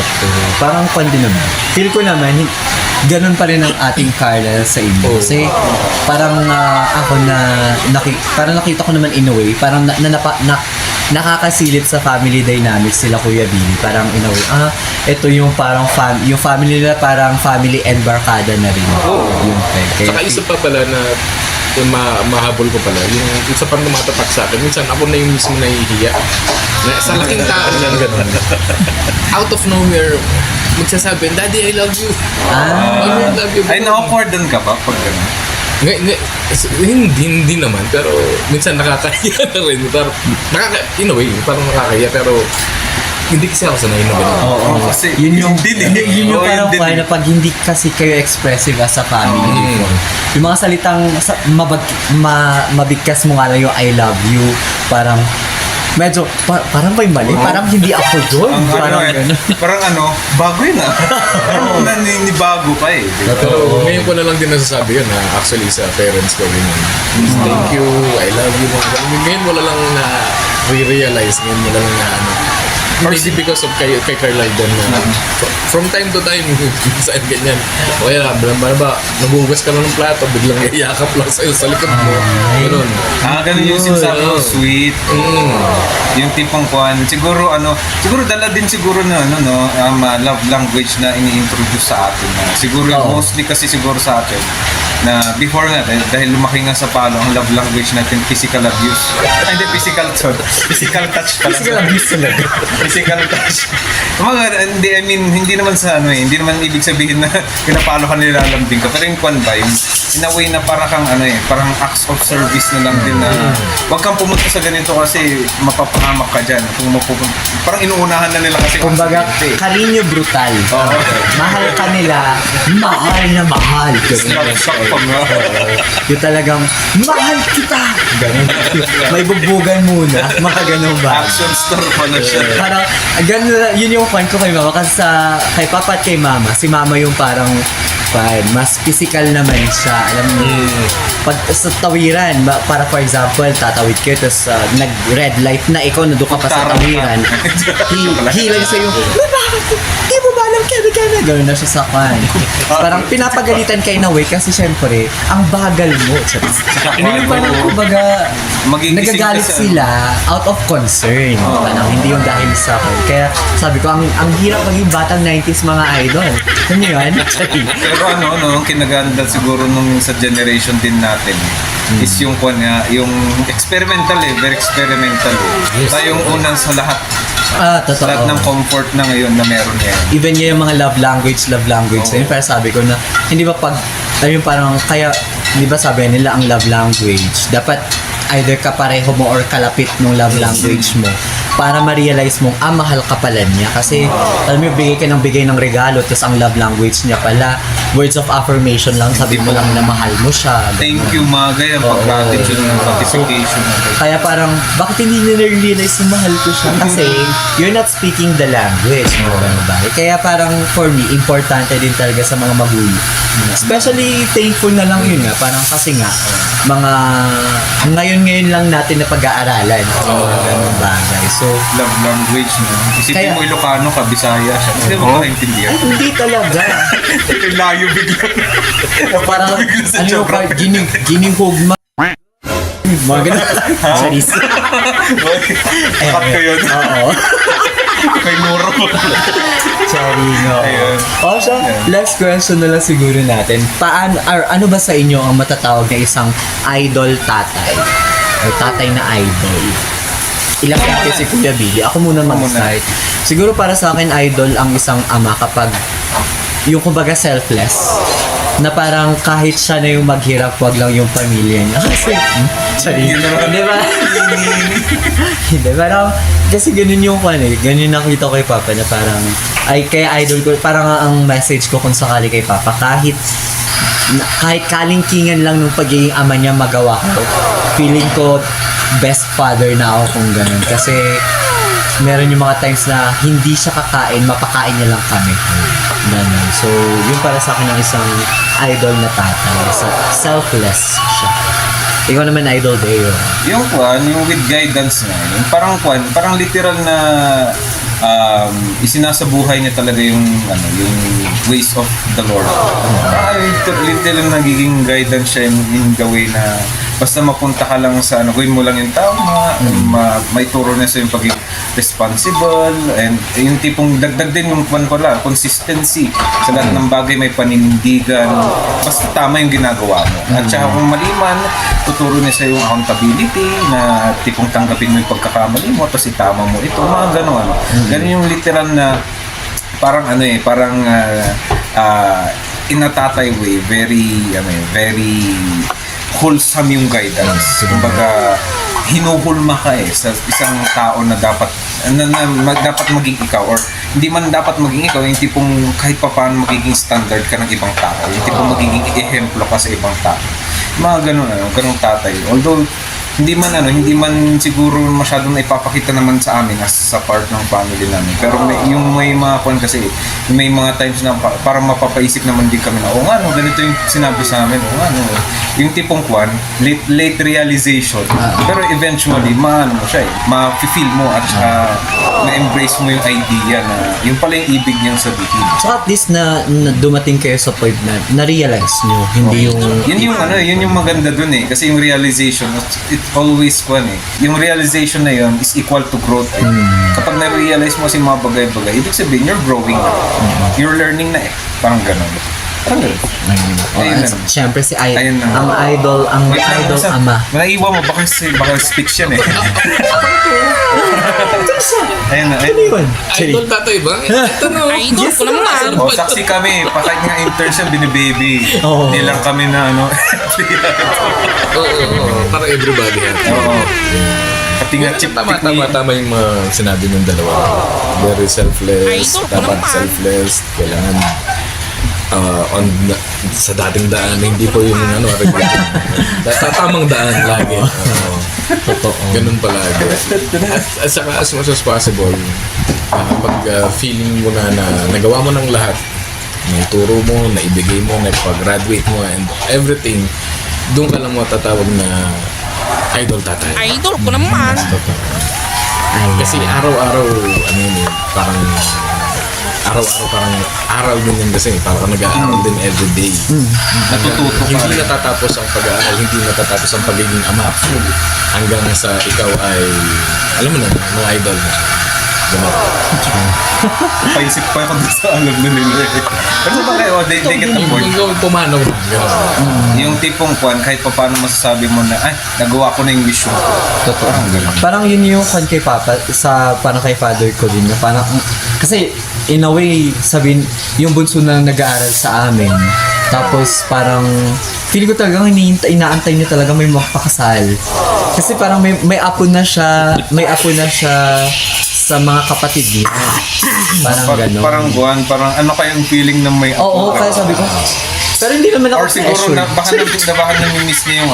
parang kwan din naman. Feel ko naman, ganun pa rin ang ating Carla sa inyo. Kasi parang ako parang nakita ko naman in a way, parang nakakasilip sa family dynamics sila Kuya Billy. Parang in a way, ito yung parang yung family nila parang family and barkada na rin. Yung kaya, Saka isa pa pala na yung mahabol ko pala, yung isa pang lumatatak sa akin, minsan ako na yung mismo nahihiya. Sa laking tao lang gano'n. Out of nowhere, magsasabi, Daddy, I love you. I love you. Ay, na-awkwardan ka ba pag gano'n? Hindi naman, pero minsan nakakahiya na rin. In a way, parang nakakahiya, pero hindi kasi ako sanay na gano'n. Oo, kasi yun yung yun yun yung parang din. na pag hindi kasi kayo expressive as a family before. Yung mga salitang mabigkas mo nga lang yung I love you, parang medyo parang may mali, parang hindi ako doon. Parang bago yun Parang naninibago pa eh. Diba? Pero ngayon ko na lang din nasasabi yun na actually sa parents ko yun. Thank you, I love you. Ngayon mo na lang na re-realize, ngayon mo na lang na maybe because of kay Carla din na from time to time saan ganyan. O kaya ba nagugas ka lang ng plato, biglang yayakap lang sa'yo sa likod mo. Ganun. Ganun yung sinasabi ko, sweet. Yung tipong kuhan. Siguro dala din siguro na love language na ini-introduce sa atin. Siguro mostly kasi siguro sa atin na before nga dahil lumaki nga sa palo ang love language natin physical abuse. Hindi physical touch pala. Physical abuse talaga. Physical touch. Hindi naman sa hindi naman ibig sabihin na pinapalo ka nilalambing ka. Pero yung kwan ba, in a way na para kang parang acts of service na lang din na wag kang pumunta sa ganito kasi mapapahamak ka dyan. Kung parang inuunahan na nila kasi. Kumbaga, karinyo brutal. Mahal ka nila, mahal na mahal. Yung talagang, mahal kita! Ganun. May bugbugan muna. Mga ganun ba? Action star pala siya. Parang, yun yung fan ko kay mama. Kasi kay papa at kay mama, si mama yung parang, mas physical naman siya. Alam mo, pag sa tawiran, para for example, tatawid kayo, tapos nag-red light na ikaw, nandun ka pa sa tawiran. Hilang sa'yo, bakit? Di mo ba alam kaya gano'n na siya sa fan. Parang pinapagalitan kayo na way kasi syempre, ang bagal mo. Hindi parang kumbaga, nagagalit sila out of concern. Parang hindi yung dahil sa akin. Kaya sabi ko, ang hirap maging batang 90s mga idol. Ano yun? Pero ang kinaganda siguro nung sa generation din natin is yung yung experimental very experimental Tayong unang sa lahat. Totoo. Lahat ng comfort na ngayon na meron yan. Even yung mga love language na yun, pero sabi ko na, hindi ba ayun parang, kaya, hindi ba sabi nila ang love language, dapat either kapareho mo or kalapit ng love language mo para ma-realize mong, mahal ka pala niya. Kasi, alam mo, bigay ng regalo, tapos ang love language niya pala, words of affirmation lang, sabi mo lang na mahal mo siya. Thank you, Magay, ang pag-gratitude ng notification. Kaya parang, bakit hindi nila realize na mahal ko siya? Kasi, you're not speaking the language. Kaya parang, for me, importante din talaga sa mga magulang. Especially, thankful na lang yun nga. Parang kasi nga, ngayon lang natin na pag-aaralan. Ganun bagay. So, Love language Isipin mo Ilocano ka, Bisaya siya. Hindi mo makaintindihan. hindi talaga. Layo bigla. Parang, ano yung ginihugma. Mga ganun. Charis. Cut ko yun. Oo. Kay Nuro. Charino. Ayun. So, last question na lang siguro natin. Ano ba sa inyo ang matatawag na isang idol tatay? Or tatay na idol? Ilang natin si Kuya Billy. Ako muna mag-start. Siguro para sa akin, idol ang isang ama kapag yung kumbaga selfless. Na parang kahit siya na yung maghirap, wag lang yung pamilya niya. Kasi, di ba? Hindi, parang, kasi ganun yung ganun nakita ko kay Papa na parang, kaya idol ko, parang ang message ko kung sakali kay Papa, kahit kalingkingan lang nung pagiging ama niya magawa ko, feeling ko, best father na ako kung ganun. Kasi, meron yung mga times na hindi siya kakain, mapakain niya lang kami. Ganun. So, yun para sa akin ang isang idol na tatay. Selfless siya. Ikaw naman idol Deo. Yung with guidance na yun, parang literal na isinasabuhay niya talaga yung ways of the Lord. Literal nagiging guidance siya in the way na basta mapunta ka lang sa gawin mo lang yung tama, may turo na sa yung pagiging responsible, and yung tipong dagdag din yung consistency sa lahat ng bagay, may panindigan, basta tama yung ginagawa mo. At saka kung mali man, tuturo niya sa yung accountability na tipong tanggapin mo yung pagkakamali mo, tapos itama mo ito, mga gano'n. Ganun yung literal na parang in a tatay way, very wholesome yung guidance. Kumbaga, hinuhulma ka sa isang tao na dapat maging ikaw, or hindi man dapat maging ikaw, yung tipong kahit pa paano magiging standard ka ng ibang tao, yung tipong magiging ehemplo ka sa ibang tao. Mga ganun tatay. Although hindi man siguro masyadong naipapakita naman sa amin as sa part ng family namin. Pero may mga kasi, may mga times na parang mapapaisip naman din kami na, ganito yung sinabi sa amin, yung tipong late realization. Pero eventually, ma-feel mo at ma-embrace mo yung idea na yung pala yung ibig niyang sabihin. So at least na dumating kayo sa point na na-realize nyo, hindi yung... Yun yung maganda dun kasi yung realization, it always yung realization na yun is equal to growth. Kapag na-realize mo mga bagay-bagay, ibig sabihin you're growing na. You're learning na Parang ganun. Ayun na. Siyempre si Ayun na. ang idol ama. Naiiwan mo, baka speech yan Ayun na. Ano yun? Idol tatay ba? Ito no. Idol ko naman. Saksi kami, kahit nga intern siya, binibaby. Oo. Hindi lang kami na Oo, para everybody happy. Oo. Pati nga Tama yung mga sinabi ng dalawa. Very selfless, Idol ko dapat naman. selfless, kailangan sa dating daan, hindi po yung tamang daan lagi. Totoo. Ganun palagi. At saka as much as possible, pag feeling mo na nagawa mo ng lahat, naituro mo, naibigay mo, nagpag-graduate mo, and everything, doon ka lang matatawag na idol tatay. Idol ko naman. Kasi araw-araw, parang araw din yun kasi parang nag-aaral din everyday. Natututo ka Hindi rin. natatapos ang pag-aaral, hindi natatapos ang pagiging ama. Hanggang sa ikaw ay, alam mo na, mga idol na. Paisip pa ako dun sa alam na nila Pero ba kayo, they get the point. Yung pumanaw na. Yung tipong kahit pa paano masasabi mo na, nagawa ko na yung wish ko. Totoo. Parang yun yung kay Papa, parang kay father ko din. Na parang, kasi in a way, sabihin, yung bunso na nag-aaral sa amin. Tapos parang, feeling ko talagang inaantay niya talaga may magpakasal. Kasi parang may apo na siya sa mga kapatid niya. Parang gano'n. Parang ano kayang feeling na may Oo, kaya sabi ko, pero hindi naman ako or siguro baka namimiss niya yung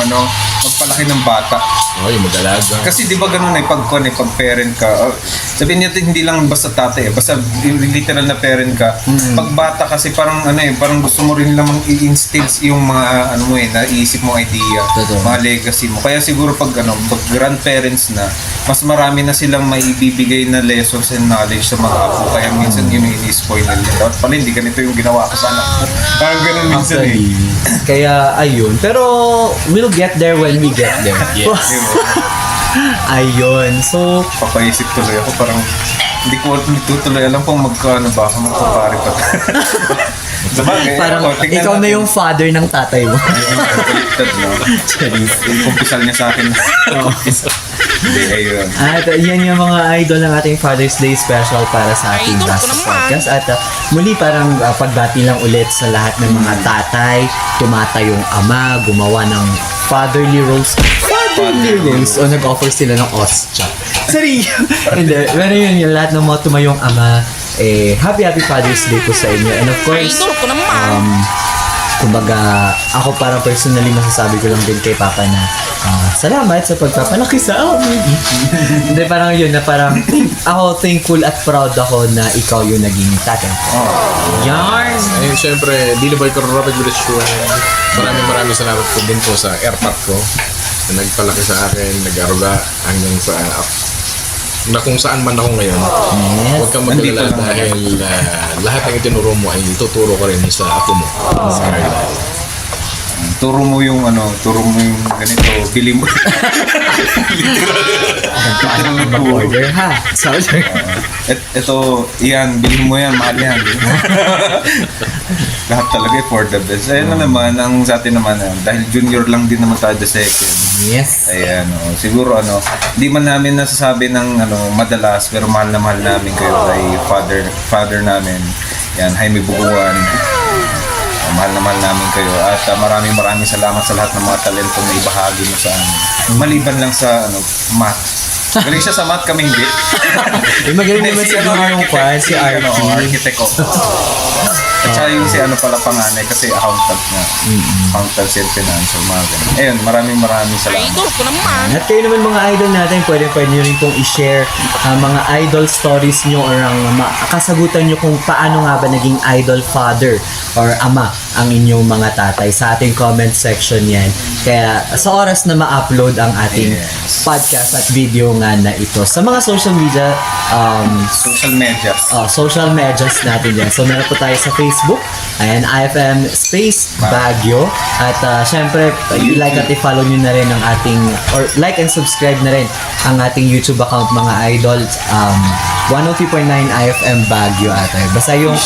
magpalaki ng bata. Yung mag-alaga. Kasi di ba ganun pag parent ka, sabihin natin hindi lang basta tatay basta literal na parent ka. Pag bata kasi parang parang gusto mo rin lamang i-instill yung mga naiisip mo idea, Totoo. mga legacy mo. Kaya siguro pag grandparents na, mas marami na silang maibibigay na lessons and knowledge sa mga apo. Kaya minsan yun yung ini-spoil nila. Dapat pala hindi ganito yung ginawa ko sa anak ko. Parang ganun minsan actually. Kaya ayun. Pero we'll get there when we get there. Yes. Ayun. So, Papaisip tuloy ako, parang hindi ko tutuloy alam kung magkano ba ako magpapari pa. Sabagay, parang tignan ikaw na natin. yung father ng tatay mo. Baliktad, no? Yung kumpisal niya sa akin. Hindi, ayun. At yan yung mga idol ng ating Father's Day special para sa ating Idol ko Basta naman. Podcast. At muli parang pagbati lang ulit sa lahat ng mga tatay, tumatayong ama, gumawa ng fatherly roles. Fatherly roles. O nag-offer sila ng ostya. Sorry! Hindi. Pero yun, yung lahat ng mga tumayong ama, happy Father's Day po sa inyo. And of course, Idol ko naman. kumbaga, ako parang personally masasabi ko lang din kay Papa na salamat sa pagpapalaki sa amin. Hindi, parang yun na parang ako thankful at proud ako na ikaw yung naging tatay ko. Yarn! Ayun, syempre, Dilibay ko Robert Bridgestone. Maraming salamat po din po sa airpot ko na nagpalaki sa akin, nag-aruga hanggang sa na kung saan man ako ngayon, huwag kang Nandito mag-alala lang. dahil lahat ng itinuro mo ay ituturo ko rin sa apo mo. Sa Carla. Turo mo yung ganito, bili mo. Literal na turo. Order ha. Sorry. Ito, yan, bilhin mo yan, mahal yan. Lahat talaga for the best. Ayun na naman, ang sa atin naman, dahil junior lang din naman tayo the second. Yes. Ayan, siguro hindi man namin nasasabi ng madalas, pero mahal na mahal namin kayo kay father namin. Yan, Jaime Buguan. Mahal na mahal namin kayo at maraming salamat sa lahat ng mga talento na ibahagi mo sa amin. Maliban lang sa math. Galing siya sa math, kami hindi. Magaling naman siguro yung fan, si RT. Architect ko. At saka yung si pala panganay kasi accountant nga. Accountancy and financial, mga ganun. Ayun, maraming salamat. Idol ko naman. At kayo naman mga idol natin, pwede nyo rin pong i-share ang mga idol stories nyo or ang kasagutan nyo kung paano nga ba naging idol father or ama ang inyong mga tatay sa ating comment section yan. Kaya sa oras na ma-upload ang ating podcast at video nga na ito sa mga social media, social medias natin yan. So meron po tayo sa Facebook, ayan, IFM Space Baguio. At syempre, like at i-follow nyo na rin ang ating, or like and subscribe na rin ang ating YouTube account mga idol. 103.9 IFM Baguio ata. Basta yung,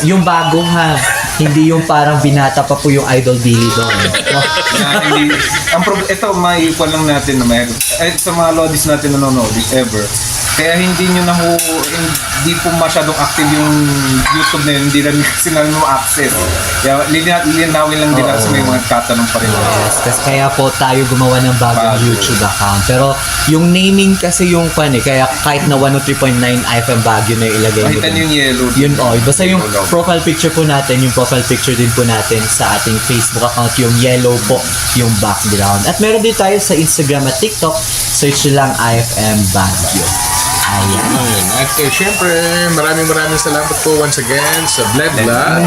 yung bago ha, hindi yung parang binata pa po yung Idol Billy doon. Ito, maiikwan lang natin na sa mga lodis natin nanonood, if ever. Kaya hindi po masyadong active yung YouTube na yun, hindi lang sila access. Kaya linawin lang din sa may mga tatanong pa rin. Yes, kasi kaya po tayo gumawa ng bagong YouTube account. Pero yung naming kasi yung kaya kahit na 103.9 IFM Baguio na ilagay mo. Makita niyo yung yellow. Yun basta yung profile picture po natin, yung profile picture din po natin sa ating Facebook account, yung yellow po yung background. At meron din tayo sa Instagram at TikTok, search lang IFM Baguio. Ayan. At syempre, maraming salamat po once again sa Blend Lab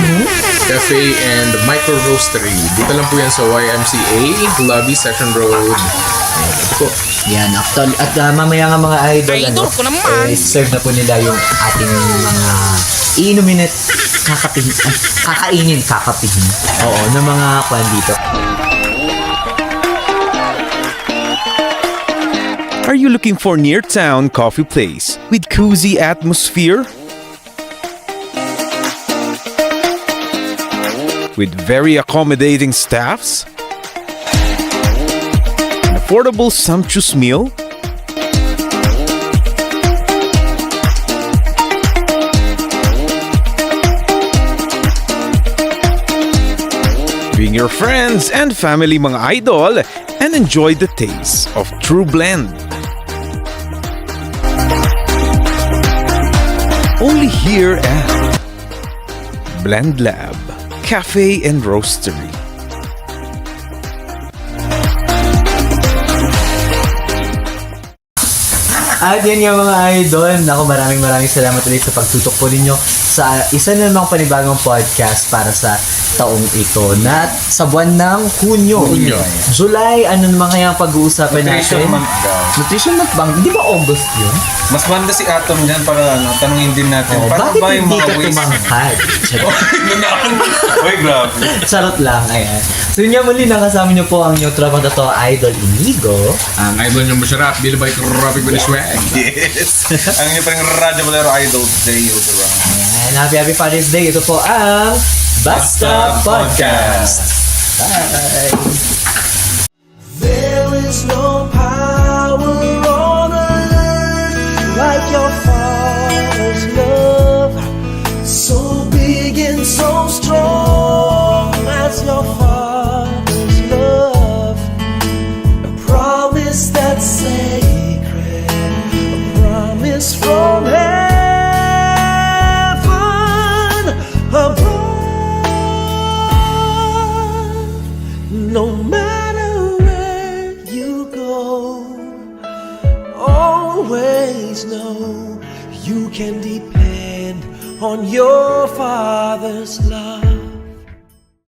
Cafe and Micro Roastery. Dito lang po yan sa YMCA, Lobby, Session Road. Ayan, ito po. Yan, actually. At mamaya nga mga idol, Idol ko naman. serve na po nila yung ating mga iinumin at kakainin. Oo, ng mga kwan dito. Are you looking for near-town coffee place with cozy atmosphere? With very accommodating staffs? An affordable, sumptuous meal? Bring your friends and family mga idol and enjoy the taste of true blend. Only here at Blend Lab Cafe and Roastery. At yan yung mga idol. Naku, maraming salamat ulit sa pagtutok po ninyo sa isa na namang panibagong podcast para sa taong ito na sa buwan ng Hunyo. July, ano naman kaya ang pag-uusapan Nutrition natin? month daw. Nutrition month bang? Di ba August yun? Mas banda si Atom dyan para tanungin din natin. Paano Bakit ba yung hindi mga ka ways? tumangkad? Uy, grabe. Charot lang, ayan. So yun nga muli, nakasama niyo po ang inyong tropang totoo, Idol Inigo. Ang idol niyong masarap, Bilibay Tropic with the swag. Yes. Ang inyo pa rin Radyo Bolero Idol today. Ayan, happy Father's Day. Ito po ang Basta Podcast. Bye! There is no power on earth like your Father's love, so big and so strong as your Father's love. A promise that's sacred, a promise from heaven above. No matter where you go, always know you can depend on your Father's love.